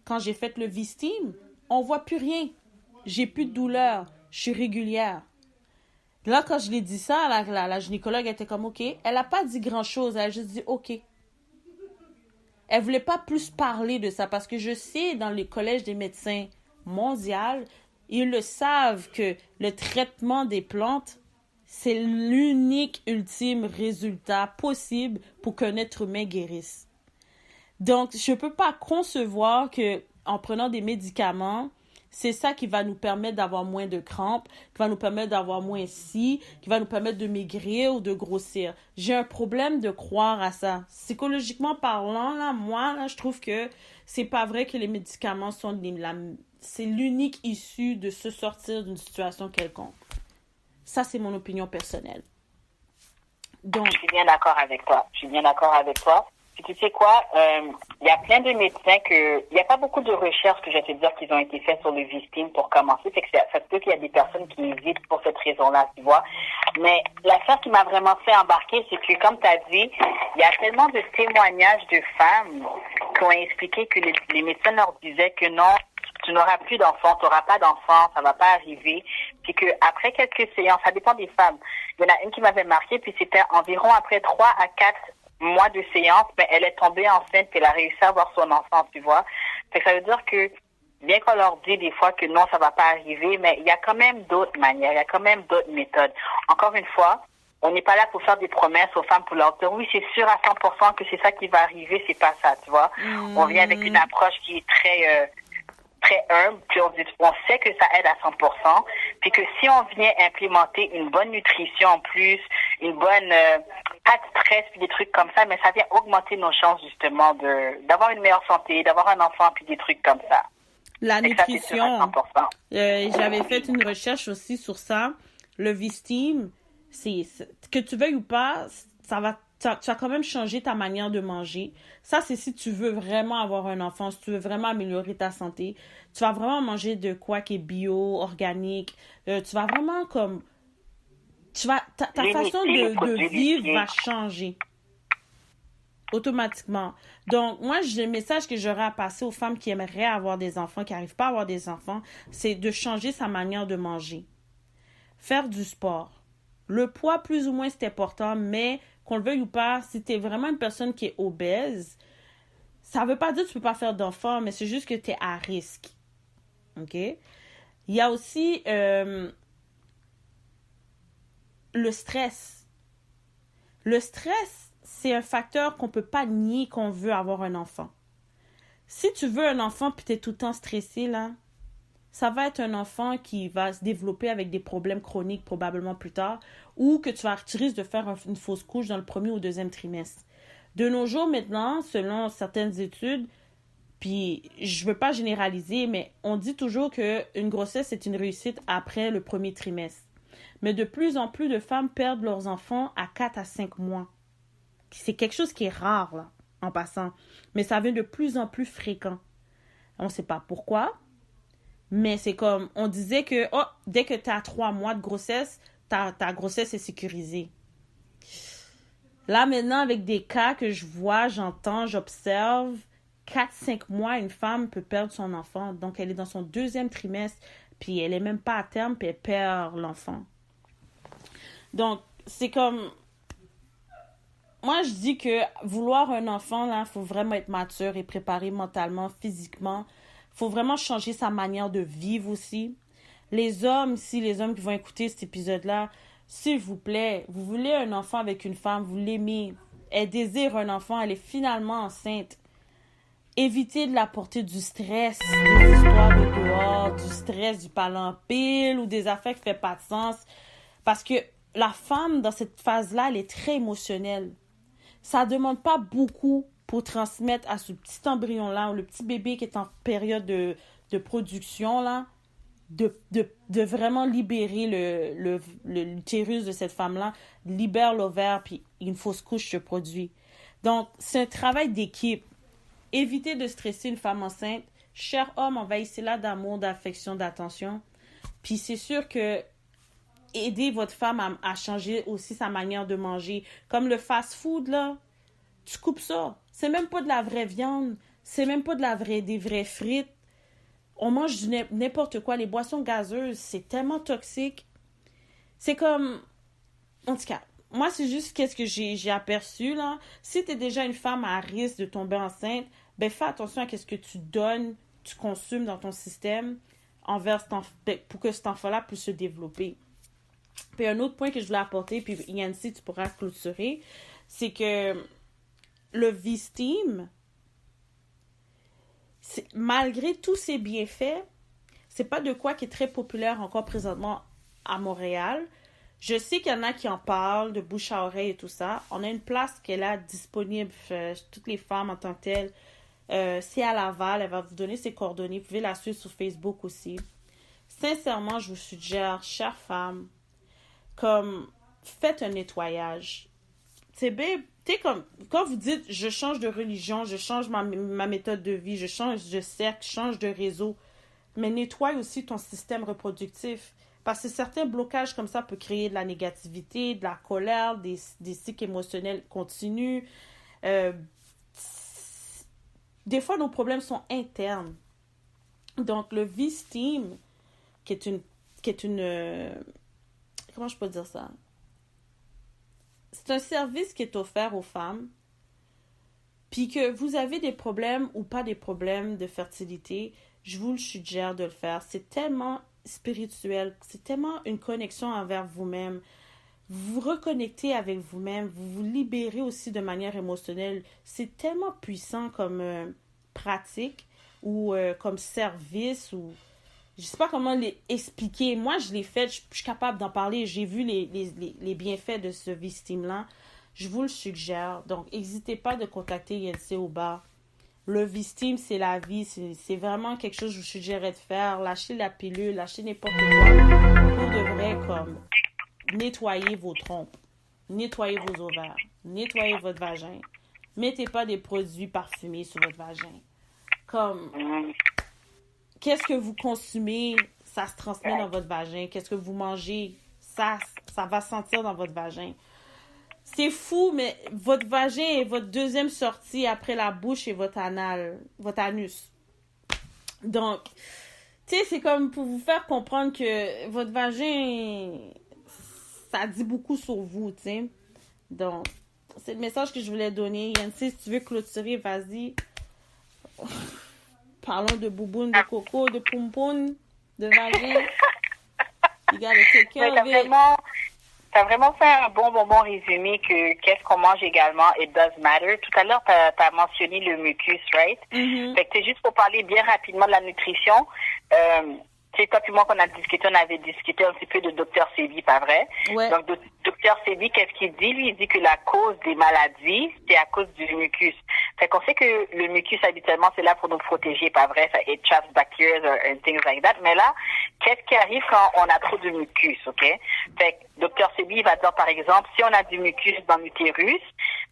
quand j'ai fait le V-Steam, on voit plus rien. J'ai plus de douleur. Je suis régulière. Là, quand je l'ai dit ça, la gynécologue était comme OK. Elle n'a pas dit grand-chose. Elle a juste dit OK. Elle voulait pas plus parler de ça parce que je sais, dans les collèges des médecins mondiaux, ils le savent que le traitement des plantes, c'est l'unique ultime résultat possible pour qu'un être humain guérisse. Donc, je ne peux pas concevoir que en prenant des médicaments, c'est ça qui va nous permettre d'avoir moins de crampes, qui va nous permettre d'avoir moins ci, qui va nous permettre de maigrir ou de grossir. J'ai un problème de croire à ça. Psychologiquement parlant, là, moi, là, je trouve que c'est pas vrai que les médicaments sont c'est l'unique issue de se sortir d'une situation quelconque. Ça, c'est mon opinion personnelle. Donc, je suis bien d'accord avec toi. Puis tu sais quoi, il y a plein de médecins il n'y a pas beaucoup de recherches que je vais te dire qu'ils ont été faites sur le V-Steam pour commencer. C'est que ça se peut qu'il y a des personnes qui hésitent pour cette raison-là, tu vois. Mais l'affaire qui m'a vraiment fait embarquer, c'est que comme tu as dit, il y a tellement de témoignages de femmes qui ont expliqué que les médecins leur disaient que non, tu n'auras plus d'enfants, tu n'auras pas d'enfants, ça va pas arriver. Puis que après quelques séances, ça dépend des femmes. Il y en a une qui m'avait marqué, puis c'était environ après 3 à 4 mois de séance, mais elle est tombée enceinte et elle a réussi à avoir son enfant, tu vois. Fait que ça veut dire que, bien qu'on leur dit des fois que non, ça va pas arriver, mais il y a quand même d'autres manières, il y a quand même d'autres méthodes. Encore une fois, on n'est pas là pour faire des promesses aux femmes pour leur dire oui, c'est sûr à 100% que c'est ça qui va arriver, c'est pas ça, tu vois. On vient avec une approche qui est très humble, puis on sait que ça aide à 100%, puis que si on vient implémenter une bonne nutrition en plus, une bonne pas de stress puis des trucs comme ça, mais ça vient augmenter nos chances justement d'avoir une meilleure santé, d'avoir un enfant puis des trucs comme ça. La nutrition, j'avais fait une recherche aussi sur ça. Le V-Steam, que tu veuilles ou pas, tu vas quand même changer ta manière de manger. Ça, c'est si tu veux vraiment avoir un enfant, si tu veux vraiment améliorer ta santé. Tu vas vraiment manger de quoi qui est bio, organique. Tu vas vraiment comme... ta façon de vivre va changer automatiquement. Donc, moi, le message que j'aurais à passer aux femmes qui aimeraient avoir des enfants, qui n'arrivent pas à avoir des enfants, c'est de changer sa manière de manger. Faire du sport. Le poids, plus ou moins, c'est important, mais qu'on le veuille ou pas, si tu es vraiment une personne qui est obèse, ça ne veut pas dire que tu ne peux pas faire d'enfants, mais c'est juste que tu es à risque. OK? Il y a aussi le stress. Le stress, c'est un facteur qu'on ne peut pas nier qu'on veut avoir un enfant. Si tu veux un enfant puis tu es tout le temps stressé, là, ça va être un enfant qui va se développer avec des problèmes chroniques probablement plus tard ou que tu risques de faire une fausse couche dans le premier ou deuxième trimestre. De nos jours maintenant, selon certaines études, puis je veux pas généraliser, mais on dit toujours qu'une grossesse est une réussite après le premier trimestre. Mais de plus en plus de femmes perdent leurs enfants à 4 à 5 mois. C'est quelque chose qui est rare, là, en passant. Mais ça devient de plus en plus fréquent. On ne sait pas pourquoi, mais c'est comme, on disait que dès que tu as 3 mois de grossesse, ta grossesse est sécurisée. Là, maintenant, avec des cas que je vois, j'entends, j'observe, 4-5 mois, une femme peut perdre son enfant. Donc, elle est dans son deuxième trimestre, puis elle n'est même pas à terme, puis elle perd l'enfant. Donc, c'est comme... Moi, je dis que vouloir un enfant, là, il faut vraiment être mature et préparé mentalement, physiquement. Il faut vraiment changer sa manière de vivre aussi. Les hommes qui vont écouter cet épisode-là, s'il vous plaît, vous voulez un enfant avec une femme, vous l'aimez, elle désire un enfant, elle est finalement enceinte. Évitez de l'apporter du stress, des histoires de dehors, du stress, du parler en pile ou des affaires qui ne font pas de sens. Parce que la femme, dans cette phase-là, elle est très émotionnelle. Ça ne demande pas beaucoup pour transmettre à ce petit embryon-là, ou le petit bébé qui est en période de production, là, de vraiment libérer l'utérus de cette femme-là, libère l'ovaire, puis une fausse couche se produit. Donc, c'est un travail d'équipe. Évitez de stresser une femme enceinte. Cher homme, envahissez-la d'amour, d'affection, d'attention. Puis c'est sûr que aidez votre femme à changer aussi sa manière de manger. Comme le fast-food, là, tu coupes ça. C'est même pas de la vraie viande. c'est même pas des vraies frites. On mange n'importe quoi. Les boissons gazeuses, c'est tellement toxique. C'est comme... En tout cas, moi, c'est juste qu'est-ce que j'ai aperçu, là. Si t'es déjà une femme à risque de tomber enceinte, ben fais attention à qu'est-ce que tu donnes, tu consommes dans ton système pour que cet enfant-là puisse se développer. Puis un autre point que je voulais apporter, puis Yancy, tu pourras clôturer, c'est que le V-Steam, malgré tous ses bienfaits, c'est pas de quoi qui est très populaire encore présentement à Montréal. Je sais qu'il y en a qui en parlent, de bouche à oreille et tout ça. On a une place qui est là disponible, toutes les femmes en tant que telles. C'est à Laval, elle va vous donner ses coordonnées. Vous pouvez la suivre sur Facebook aussi. Sincèrement, je vous suggère, chères femmes, comme faites un nettoyage. C'est bien, tu sais, comme quand vous dites je change de religion, je change ma méthode de vie, je change de cercle, je change de réseau, mais nettoie aussi ton système reproductif. Parce que certains blocages comme ça peuvent créer de la négativité, de la colère, des cycles émotionnels continus. Des fois, nos problèmes sont internes. Donc, le V-Steam, qui est une comment je peux dire ça? C'est un service qui est offert aux femmes. Puis que vous avez des problèmes ou pas des problèmes de fertilité, je vous le suggère de le faire. C'est tellement spirituel, c'est tellement une connexion envers vous-même. Vous vous reconnectez avec vous-même, vous vous libérez aussi de manière émotionnelle. C'est tellement puissant comme pratique ou comme service ou je sais pas comment l'expliquer. Moi, je l'ai fait, je suis capable d'en parler. J'ai vu les bienfaits de ce V-Steam-là. Je vous le suggère. Donc, n'hésitez pas de contacter Yancy au bar. Le V-Steam, c'est la vie. C'est vraiment quelque chose que je vous suggérerais de faire. Lâchez la pilule, lâchez n'importe quoi. Vous devrez comme nettoyer vos trompes, nettoyer vos ovaires, nettoyer votre vagin. Mettez pas des produits parfumés sur votre vagin. Comme, qu'est-ce que vous consumez, ça se transmet dans votre vagin. Qu'est-ce que vous mangez, ça va sentir dans votre vagin. C'est fou, mais votre vagin est votre deuxième sortie après la bouche et votre anus. Donc, tu sais, c'est comme pour vous faire comprendre que votre vagin, ça dit beaucoup sur vous, tu sais. Donc, c'est le message que je voulais donner. Yancy, si tu veux clôturer, vas-y. Parlons de bouboune, de coco, de poum-poum, de vagin. You gotta take care of it. T'as vraiment fait un bon résumé que qu'est-ce qu'on mange également, it does matter. Tout à l'heure, t'as mentionné le mucus, right? Mm-hmm. Fait que c'est juste pour parler bien rapidement de la nutrition. Tu sais, toi puis moi, qu'on a discuté, on avait discuté un petit peu de Dr Sebi, pas vrai? Ouais. Donc, Dr Sebi, qu'est-ce qu'il dit? Lui, il dit que la cause des maladies, c'est à cause du mucus. Fait qu'on sait que le mucus, habituellement, c'est là pour nous protéger, pas vrai? Ça it traps bacteria and things like that. Mais là, qu'est-ce qui arrive quand on a trop de mucus, OK? Fait que Dr Sebi va dire, par exemple, si on a du mucus dans l'utérus,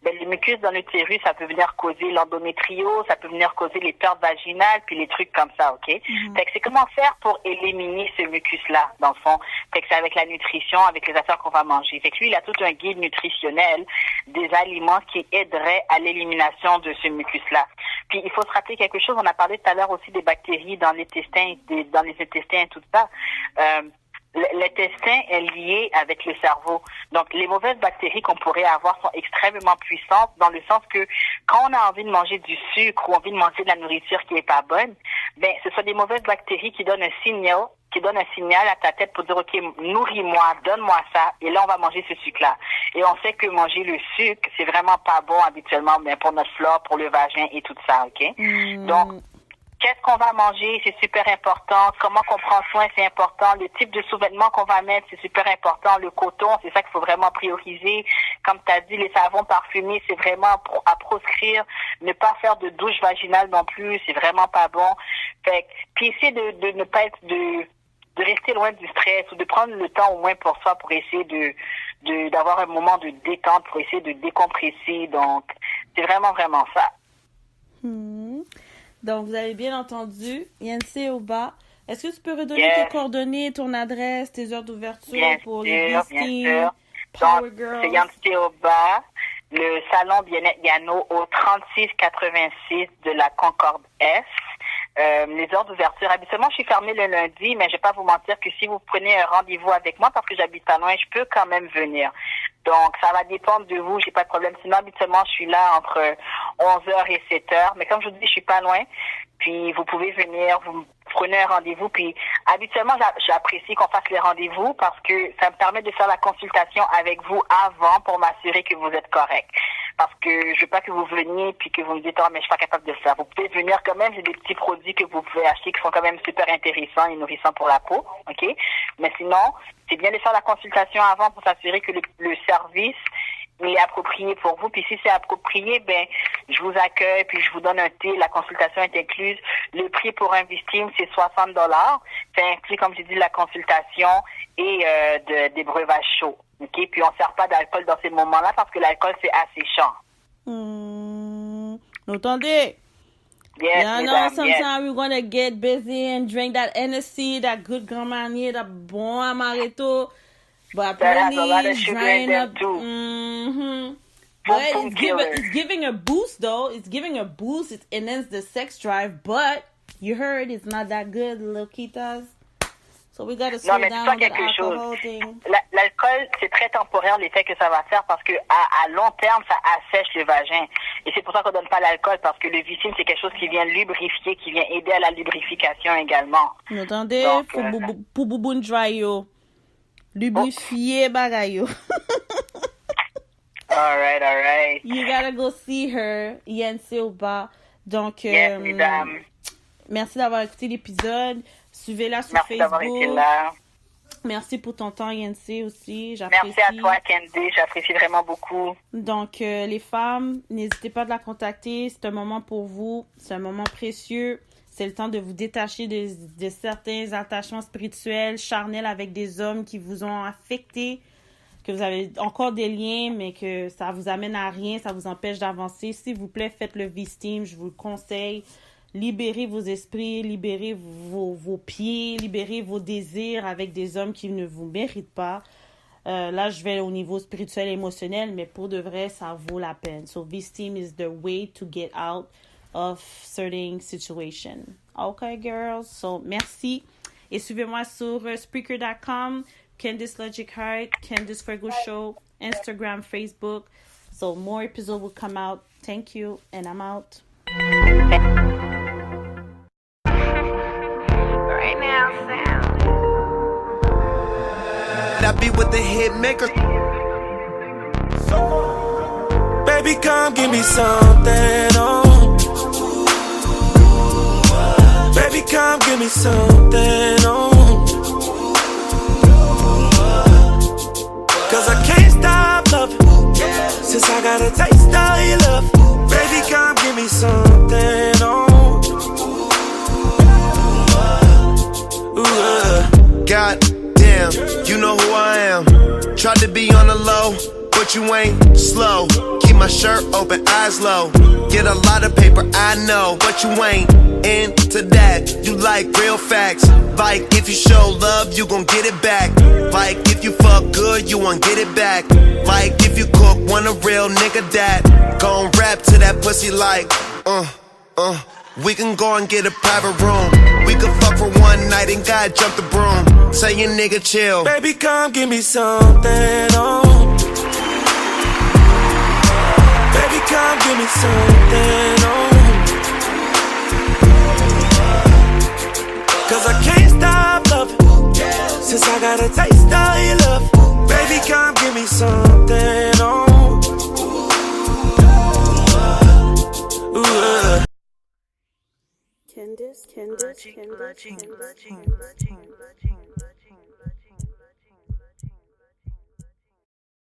ben, le mucus dans l'utérus, ça peut venir causer l'endométriose, ça peut venir causer les pertes vaginales, puis les trucs comme ça, OK? Mm-hmm. Fait que c'est comment faire pour éliminer ce mucus-là, dans le fond. Fait que c'est avec la nutrition, avec les affaires qu'on va manger. Fait que lui, il a tout un guide nutritionnel des aliments qui aideraient à l'élimination de ce mucus-là. Puis, il faut se rappeler quelque chose, on a parlé tout à l'heure aussi des bactéries dans l'intestin, dans les intestins et tout ça. L'intestin est lié avec le cerveau. Donc, les mauvaises bactéries qu'on pourrait avoir sont extrêmement puissantes dans le sens que quand on a envie de manger du sucre ou envie de manger de la nourriture qui est pas bonne, ben, ce sont des mauvaises bactéries qui donnent un signal à ta tête pour dire, OK, nourris-moi, donne-moi ça, et là, on va manger ce sucre-là. Et on sait que manger le sucre, c'est vraiment pas bon habituellement, mais pour notre flore, pour le vagin et tout ça, OK? Donc, qu'est-ce qu'on va manger, c'est super important. Comment qu'on prend soin, c'est important. Le type de sous-vêtements qu'on va mettre, c'est super important. Le coton, c'est ça qu'il faut vraiment prioriser. Comme tu as dit, les savons parfumés, c'est vraiment à proscrire. Ne pas faire de douche vaginale non plus, c'est vraiment pas bon. Fait puis essayer de ne pas être de rester loin du stress ou de prendre le temps au moins pour soi pour essayer d'avoir un moment de détente, pour essayer de décompresser. Donc, c'est vraiment ça. Donc, vous avez bien entendu, Yancy au bas. Est-ce que tu peux redonner tes coordonnées, ton adresse, tes heures d'ouverture pour les V-Steam, Power Girls? Donc, c'est Yancy au bas. le salon Bien-être Yano au 3686 de la Concorde S. Les heures d'ouverture, habituellement, je suis fermée le lundi, mais je vais pas vous mentir que si vous prenez un rendez-vous avec moi, parce que j'habite pas loin, je peux quand même venir. Donc, ça va dépendre de vous, j'ai pas de problème. Sinon, habituellement, je suis là entre 11h et 7h. Mais comme je vous dis, je suis pas loin. Puis, vous pouvez venir, vous prenez un rendez-vous. Puis, habituellement, j'apprécie qu'on fasse les rendez-vous parce que ça me permet de faire la consultation avec vous avant pour m'assurer que vous êtes correct. Parce que je veux pas que vous veniez puis que vous me dites, oh, mais je suis pas capable de faire. Vous pouvez venir quand même. J'ai des petits produits que vous pouvez acheter qui sont quand même super intéressants et nourrissants pour la peau. OK? Mais sinon, c'est bien de faire la consultation avant pour s'assurer que le service il est approprié pour vous. Puis si c'est approprié, ben je vous accueille puis je vous donne un thé. La consultation est incluse. Le prix pour un Vistime, c'est $60. Ça inclut, comme j'ai dit, la consultation et des breuvages chauds. OK? Puis on ne sert pas d'alcool dans ces moments-là parce que l'alcool, c'est asséchant. Attendez. Yes, yeah, I know sometimes we're going to get busy and drink that NSC, that good Grand Marnier, that bon amaretto. But apparently it's drying up. But it's giving a boost, though. It's giving a boost. It enhances the sex drive. But you heard it's not that good, Loquitas. So we got to slow down on the alcohol thing. L'alcool, c'est très temporaire l'effet que ça va faire parce que à long terme, ça assèche le vagin. Et c'est pour ça qu'on donne pas l'alcool parce que le Vistime, c'est quelque chose qui vient lubrifier, qui vient aider à la lubrification également. Attendez, pour bouboune dry yo. Lubrifier bagay yo. All right. You gotta go see her, Yancy au bar. Donc, yes, mesdames. Merci d'avoir écouté l'épisode. Suivez-la sur Facebook. Merci d'avoir été là. Merci pour ton temps, Yancy, aussi. J'apprécie. Merci à toi, Candy. J'apprécie vraiment beaucoup. Donc, les femmes, n'hésitez pas de la contacter. C'est un moment pour vous. C'est un moment précieux. C'est le temps de vous détacher de certains attachements spirituels, charnels avec des hommes qui vous ont affecté, que vous avez encore des liens, mais que ça vous amène à rien, ça vous empêche d'avancer. S'il vous plaît, faites le Vistime, je vous le conseille. Libérez vos esprits, libérez vos pieds, libérez vos désirs avec des hommes qui ne vous méritent pas. Là, je vais au niveau spirituel et émotionnel, mais pour de vrai, ça vaut la peine. So, Vistime is the way to get out of certain situation. Okay, girls? So, merci. Et suivez-moi sur Spreaker.com, Candice Logic Heart, Candice Fergus Show, Instagram, Facebook. So, more episodes will come out. Thank you, and I'm out. Right now, Sam. I be with the hit maker. Baby, come give me something, oh. Baby, come give me something, oh. Cause I can't stop loving, since I got a taste of your love. Baby, come give me something, oh. God damn, you know who I am. Tried to be on the low, but you ain't slow. Keep my shirt open, eyes low. Get a lot of paper, I know, but you ain't into that. You like real facts. Like if you show love, you gon' get it back. Like if you fuck good, you won't get it back. Like if you cook, want a real nigga that gon' rap to that pussy like, We can go and get a private room. We could fuck for one night and God jump the broom. Say your nigga chill. Baby, come give me something, oh. Baby, come give me something, oh. Cause I can't stop loving, since I got a taste of your love. Baby, come give me something, oh. Candice.